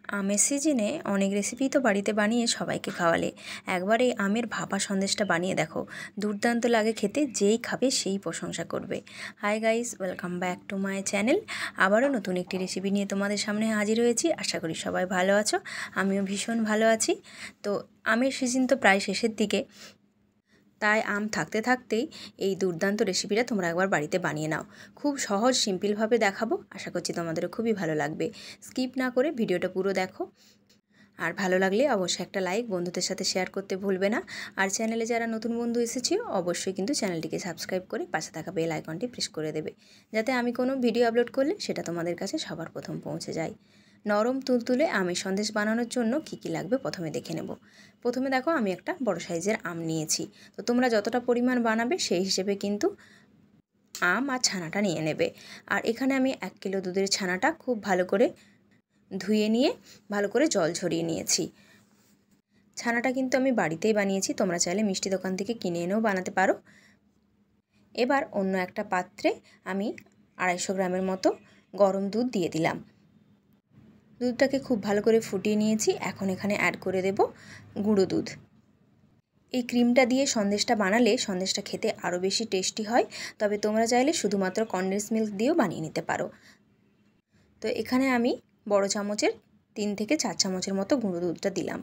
আমের সিজনে অনেক রেসিপি তো বাড়িতে বানিয়ে সবাইকে খাওয়ালে, একবার এই আমের ভাপা সন্দেশটা বানিয়ে দেখো, দুর্দান্ত লাগে খেতে, যেই খাবে সেই প্রশংসা করবে। Hi guys, welcome back to my channel. আবারও নতুন একটি রেসিপি নিয়ে তোমাদের সামনে হাজির হয়েছি। আশা করি সবাই ভালো আছো, আমিও ভীষণ ভালো আছি। তো আমের সিজন তো প্রায় শেষের দিকে, তাই আম থাকতে থাকতেই এই দুর্দান্ত রেসিপিটা তোমরা একবার বাড়িতে বানিয়ে নাও। খুব সহজ সিম্পলভাবে দেখাবো, আশা করছি তোমাদেরও খুবই ভালো লাগবে। স্কিপ না করে ভিডিওটা পুরো দেখো, আর ভালো লাগলে অবশ্যই একটা লাইক, বন্ধুদের সাথে শেয়ার করতে ভুলবে না। আর চ্যানেলে যারা নতুন বন্ধু এসেছে অবশ্যই কিন্তু চ্যানেলটিকে সাবস্ক্রাইব করে পাশে থাকা বেল আইকনটি প্রেস করে দেবে, যাতে আমি কোনো ভিডিও আপলোড করলে সেটা তোমাদের কাছে সবার প্রথম পৌঁছে যায়। নরম তুলতুলে আমের সন্দেশ বানানোর জন্য কি কি লাগবে প্রথমে দেখে নেব। প্রথমে দেখো, আমি একটা বড় সাইজের আম নিয়েছি। তো তোমরা যতটা পরিমাণ বানাবে সেই হিসেবে কিন্তু আম আর ছানাটা নিয়ে নেবে। আর এখানে আমি 1 কিলো দুধের ছানাটা খুব ভালো করে ধুয়ে নিয়ে ভালো করে জল ঝরিয়ে নিয়েছি। ছানাটা কিন্তু আমি বাড়িতেই বানিয়েছি, তোমরা চাইলে মিষ্টি দোকান থেকে কিনে এনেও বানাতে পারো। এবার অন্য একটা পাত্রে আমি 250 গ্রামের মতো গরম দুধ দিয়ে দিলাম। দুধটাকে খুব ভালো করে ফুটিয়ে নিয়েছি। এখন এখানে অ্যাড করে দেব গুঁড়ো দুধ। এই ক্রিমটা দিয়ে সন্দেশটা বানালে সন্দেশটা খেতে আরও বেশি টেস্টি হয়, তবে তোমরা চাইলে শুধুমাত্র কনডেন্স মিল্ক দিয়েও বানিয়ে নিতে পারো। তো এখানে আমি বড় চামচের 3 থেকে 4 চামচের মতো গুঁড়ো দুধটা দিলাম।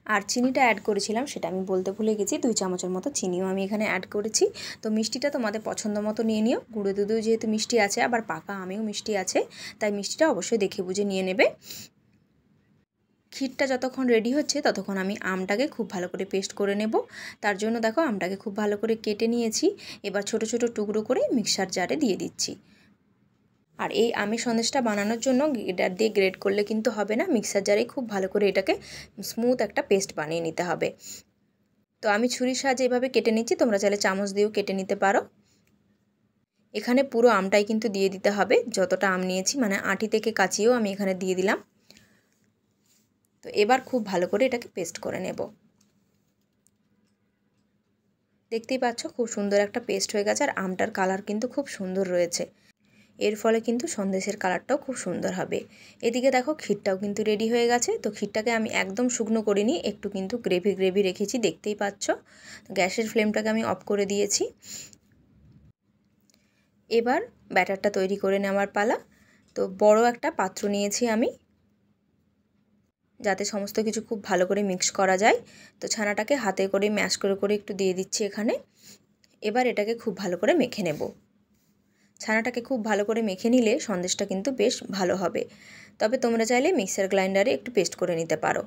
আর চিনিটা অ্যাড করেছিলাম, সেটা আমি বলতে ভুলে গেছি, 2 চামচের মতো চিনিও আমি এখানে অ্যাড করেছি। তো মিষ্টিটা তোমাদের পছন্দ মতো নিয়ে নিও। গুঁড়ো দুধেও যেহেতু মিষ্টি আছে, আবার পাকা আমেও মিষ্টি আছে, তাই মিষ্টিটা অবশ্যই দেখে বুঝে নিয়ে নেবে। ক্ষীরটা যতক্ষণ রেডি হচ্ছে ততক্ষণ আমি আমটাকে খুব ভালো করে পেস্ট করে নেব। তার জন্য দেখো, আমটাকে খুব ভালো করে কেটে নিয়েছি। এবার ছোট ছোট টুকরো করে মিক্সার জারে দিয়ে দিচ্ছি। আর এই আমের সন্দেশটা বানানোর জন্য গ্রেটার দিয়ে গ্রেট করলে কিন্তু হবে না, মিক্সার জারে খুব ভালো করে এটাকে স্মুথ একটা পেস্ট বানিয়ে নিতে হবে। তো আমি ছুরির সাহায্যে এভাবে কেটে নিচ্ছি, তোমরা চাইলে চামচ দিয়েও কেটে নিতে পারো। এখানে পুরো আমটাই কিন্তু দিয়ে দিতে হবে, যতটা আম নিয়েছি, মানে আঁটি থেকে কাচিয়েও আমি এখানে দিয়ে দিলাম। তো এবার খুব ভালো করে এটাকে পেস্ট করে নেব। দেখতেই পাচ্ছ খুব সুন্দর একটা পেস্ট হয়ে গেছে, আর আমটার কালার কিন্তু খুব সুন্দর রয়েছে। এর ফলে কিন্তু সন্দেশের কালারটাও খুব সুন্দর হবে। এদিকে দেখো, ক্ষীরটাও কিন্তু রেডি হয়ে গেছে। তো ক্ষীরটাকে আমি একদম শুকনো করিনি, একটু কিন্তু গ্রেভি গ্রেভি রেখেছি, দেখতেই পাচ্ছ। তো গ্যাসের ফ্লেমটাকে আমি অফ করে দিয়েছি। এবার ব্যাটারটা তৈরি করে নেওয়ার পালা। তো বড় একটা পাত্র নিয়েছি আমি, যাতে সমস্ত কিছু খুব ভালো করে মিক্স করা যায়। তো ছানাটাকে হাতে করে ম্যাশ করে করে একটু দিয়ে দিচ্ছি এখানে। এবার এটাকে খুব ভালো করে মেখে নেব। ছানাটাকে খুব ভালো করে মেখে নিলে সন্দেশটা কিন্তু বেশ ভালো হবে। তবে তোমরা চাইলে মিক্সার গ্রাইন্ডারে একটু পেস্ট করে নিতে পারো।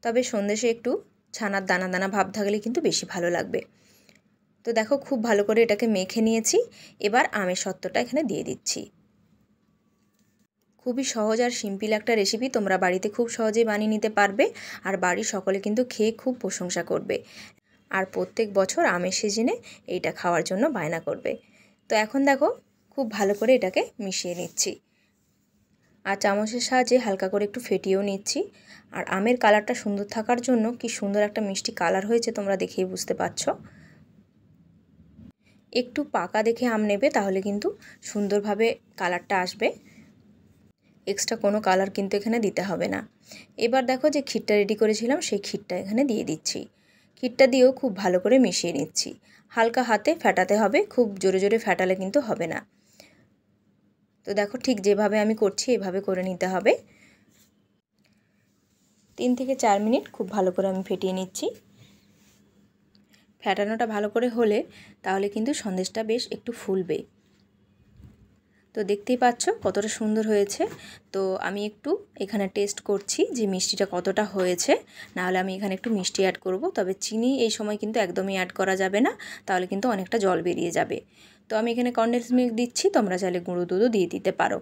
তবে সন্দেশে একটু ছানার দানা দানা ভাব থাকলে কিন্তু বেশি ভালো লাগবে। তো দেখো, খুব ভালো করে এটাকে মেখে নিয়েছি। এবার আমের সত্ত্বটা এখানে দিয়ে দিচ্ছি। খুবই সহজ আর সিম্পল একটা রেসিপি, তোমরা বাড়িতে খুব সহজেই বানিয়ে নিতে পারবে। আর বাড়ির সকলে কিন্তু খেয়ে খুব প্রশংসা করবে, আর প্রত্যেক বছর আমের সিজনে এইটা খাওয়ার জন্য বায়না করবে। তো এখন দেখো, খুব ভালো করে এটাকে মিশিয়ে নিচ্ছি, আর চামচের সাহায্যে হালকা করে একটু ফেটিয়েও নিচ্ছি। আর আমের কালারটা সুন্দর থাকার জন্য কি সুন্দর একটা মিষ্টি কালার হয়েছে, তোমরা দেখেই বুঝতে পারছো। একটু পাকা দেখে আম নেবে, তাহলে কিন্তু সুন্দরভাবে কালারটা আসবে। এক্সট্রা কোনো কালার কিন্তু এখানে দিতে হবে না। এবার দেখো, যে ক্ষীরটা রেডি করেছিলাম সেই ক্ষীরটা এখানে দিয়ে দিচ্ছি। ক্ষীরটা দিয়েও খুব ভালো করে মিশিয়ে নিচ্ছি। হালকা হাতে ফেটাতে হবে, খুব জোরে জোরে ফেটালে কিন্তু হবে না। তো দেখো, ঠিক যেভাবে আমি করছি এভাবে করে নিতে হবে। 3 থেকে 4 মিনিট খুব ভালো করে আমি ফেটিয়ে নিচ্ছি। ফেটানোটা ভালো করে হলে তাহলে কিন্তু সন্দেশটা বেশ একটু ফুলবে। তো দেখতেই পাচ্ছ কতটা সুন্দর হয়েছে। তো আমি একটু এখানে টেস্ট করছি যে মিষ্টিটা কতটা হয়েছে, নাহলে আমি এখানে একটু মিষ্টি অ্যাড করব। তবে চিনি এই সময় কিন্তু একদমই অ্যাড করা যাবে না, তাহলে কিন্তু অনেকটা জল বেরিয়ে যাবে। তো আমি এখানে কনডেন্স মিল্ক দিচ্ছি, তোমরা চাইলে গুঁড়ো দুধও দিয়ে দিতে পারো।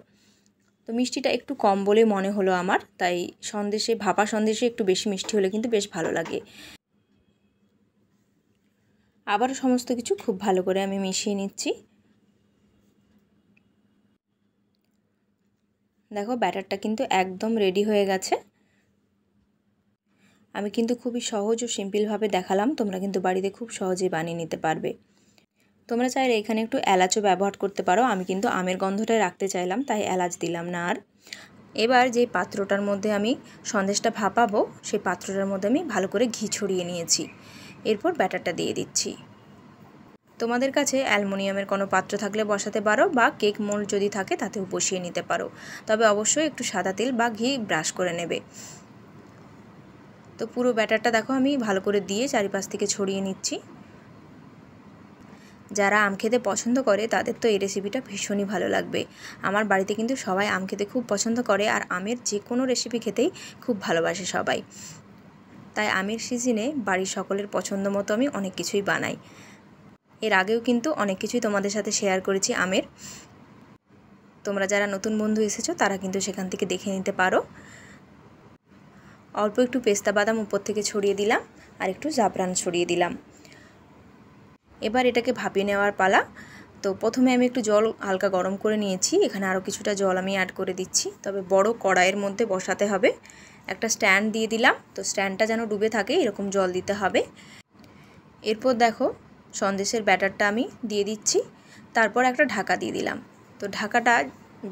তো মিষ্টিটা একটু কম বলে মনে হলো আমার, তাই সন্দেশে, ভাপা সন্দেশে একটু বেশি মিষ্টি হলে কিন্তু বেশ ভালো লাগে। আবারও সমস্ত কিছু খুব ভালো করে আমি মিশিয়ে নিচ্ছি। দেখো, ব্যাটারটা কিন্তু একদম রেডি হয়ে গেছে। আমি কিন্তু খুবই সহজ ও সিম্পলভাবে দেখালাম, তোমরা কিন্তু বাড়িতে খুব সহজেই বানিয়ে নিতে পারবে। তোমরা চাইলে এখানে একটু এলাচও ব্যবহার করতে পারো, আমি কিন্তু আমের গন্ধটাই রাখতে চাইলাম, তাই এলাচ দিলাম না। আর এবার যে পাত্রটার মধ্যে আমি সন্দেশটা ভাপাবো সেই পাত্রটার মধ্যে আমি ভালো করে ঘি ছড়িয়ে নিয়েছি। এরপর ব্যাটারটা দিয়ে দিচ্ছি। তোমাদের কাছে অ্যালুমিনিয়ামের কোনো পাত্র থাকলে বসাতে পারো বা কেক মোল্ড যদি থাকে তাতেও বসিয়ে নিতে পারো, তবে অবশ্যই একটু সাদা তেল বা ঘি ব্রাশ করে নেবে। তো পুরো ব্যাটারটা দেখো আমি ভালো করে দিয়ে চারিপাশ থেকে ছড়িয়ে নিচ্ছি। যারা আম খেতে পছন্দ করে তাদের তো এই রেসিপিটা ভীষণই ভালো লাগবে। আমার বাড়িতে কিন্তু সবাই আম খেতে খুব পছন্দ করে, আর আমের যে কোনো রেসিপি খেতেই খুব ভালোবাসে সবাই। তাই আমের সিজনে বাড়ির সকলের পছন্দ মতো আমি অনেক কিছুই বানাই। এর আগেও কিন্তু অনেক কিছুই তোমাদের সাথে শেয়ার করেছি আমের। তোমরা যারা নতুন বন্ধু এসেছো তারা কিন্তু সেখান থেকে দেখে নিতে পারো। অল্প একটু পেস্তা বাদাম উপর থেকে ছড়িয়ে দিলাম আর একটু জাফরান ছড়িয়ে দিলাম। এবার এটাকে ভাপিয়ে নেওয়ার পালা। তো প্রথমে আমি একটু জল হালকা গরম করে নিয়েছি, এখানে আরও কিছুটা জল আমি অ্যাড করে দিচ্ছি, তবে বড় কড়াইয়ের মধ্যে বসাতে হবে। একটা স্ট্যান্ড দিয়ে দিলাম, তো স্ট্যান্ডটা যেন ডুবে থাকে এরকম জল দিতে হবে। এরপর দেখো সন্দেশের ব্যাটারটা আমি দিয়ে দিচ্ছি, তারপর একটা ঢাকা দিয়ে দিলাম। তো ঢাকাটা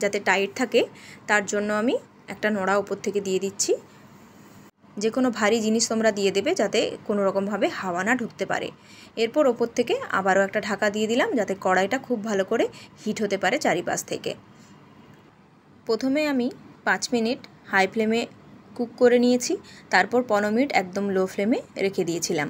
যাতে টাইট থাকে তার জন্য আমি একটা নোড়া উপর থেকে দিয়ে দিচ্ছি। যে কোনো ভারী জিনিস তোমরা দিয়ে দেবে যাতে কোনো রকমভাবে হাওয়া না ঢুকতে পারে। এরপর ওপর থেকে আবারও একটা ঢাকা দিয়ে দিলাম যাতে কড়াইটা খুব ভালো করে হিট হতে পারে চারিপাশ থেকে। প্রথমে আমি 5 মিনিট হাই ফ্লেমে কুক করে নিয়েছি, তারপর 15 মিনিট একদম লো ফ্লেমে রেখে দিয়েছিলাম।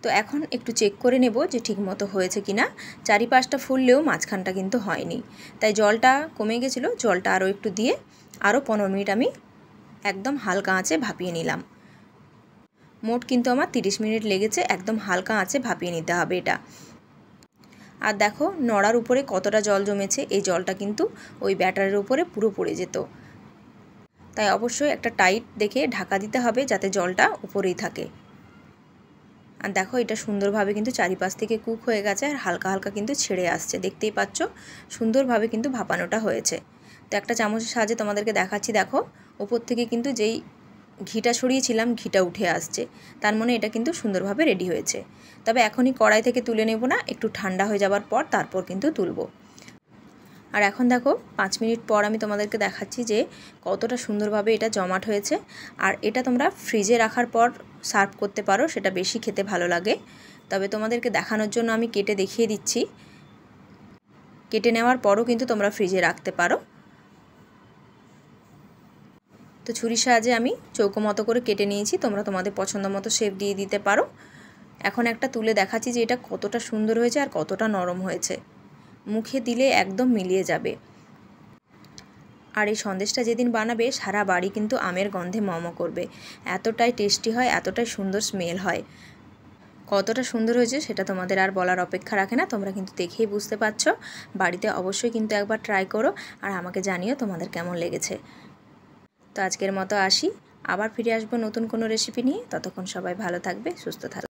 তো এখন একটু চেক করে নেব যে ঠিকমতো হয়েছে কিনা। চারিপাশটা ফুললেও মাঝখানটা কিন্তু হয়নি, তাই জলটা কমে গেছিলো, জলটা আরও একটু দিয়ে আরও 15 মিনিট আমি একদম হালকা আঁচে ভাপিয়ে নিলাম। মোট কিন্তু আমার 30 মিনিট লেগেছে, একদম হালকা আঁচে ভাপিয়ে নিতে হবে এটা। আর দেখো নড়ার উপরে কতটা জল জমেছে, এই জলটা কিন্তু ওই ব্যাটারের উপরে পুরো পড়ে যেত। তাই অবশ্যই একটা টাইট দেখে ঢাকা দিতে হবে যাতে জলটা উপরেই থাকে। আর দেখো এটা সুন্দরভাবে কিন্তু চারিপাশ থেকে কুক হয়ে গেছে আর হালকা হালকা কিন্তু ছেড়ে আসছে, দেখতেই পাচ্ছ সুন্দরভাবে কিন্তু ভাপানোটা হয়েছে। তো একটা চামচের সাহায্যে তোমাদেরকে দেখাচ্ছি, দেখো উপর থেকে কিন্তু যেই ঘিটা ছড়িয়েছিলাম ঘিটা উঠে আসছে, তার মানে এটা কিন্তু সুন্দরভাবে রেডি হয়েছে। তবে এখনই কড়াই থেকে তুলে নেব না, একটু ঠান্ডা হয়ে যাবার পর তারপর কিন্তু তুলব। আর এখন দেখো 5 মিনিট পর আমি তোমাদেরকে দেখাচ্ছি যে কতটা সুন্দরভাবে এটা জমাট হয়েছে। আর এটা তোমরা ফ্রিজে রাখার পর সার্ভ করতে পারো, সেটা বেশি খেতে ভালো লাগে। তবে তোমাদেরকে দেখানোর জন্য আমি কেটে দেখিয়ে দিচ্ছি। কেটে নেওয়ার পরও কিন্তু তোমরা ফ্রিজে রাখতে পারো। তো ছুরির সাহায্যে আমি চৌকো মতো করে কেটে নিয়েছি, তোমরা তোমাদের পছন্দ মতো শেপ দিয়ে দিতে পারো। এখন একটা তুলে দেখাচ্ছি যে এটা কতটা সুন্দর হয়েছে আর কতটা নরম হয়েছে, মুখে দিলে একদম মিলিয়ে যাবে। আর এই সন্দেশটা যেদিন বানাবে সারা বাড়ি কিন্তু আমের গন্ধে মমো করবে, এতটাই টেস্টি হয়, এতটাই সুন্দর স্মেল হয়। কতটা সুন্দর হয়েছে সেটা তোমাদের আর বলার অপেক্ষা রাখে না, তোমরা কিন্তু দেখেই বুঝতে পারছো। বাড়িতে অবশ্যই কিন্তু একবার ট্রাই করো আর আমাকে জানিও তোমাদের কেমন লেগেছে। তো আজকের মতো আসি, আবার ফিরে আসবো নতুন কোনো রেসিপি নিয়ে। ততক্ষণ সবাই ভালো থাকবে, সুস্থ থাকবে।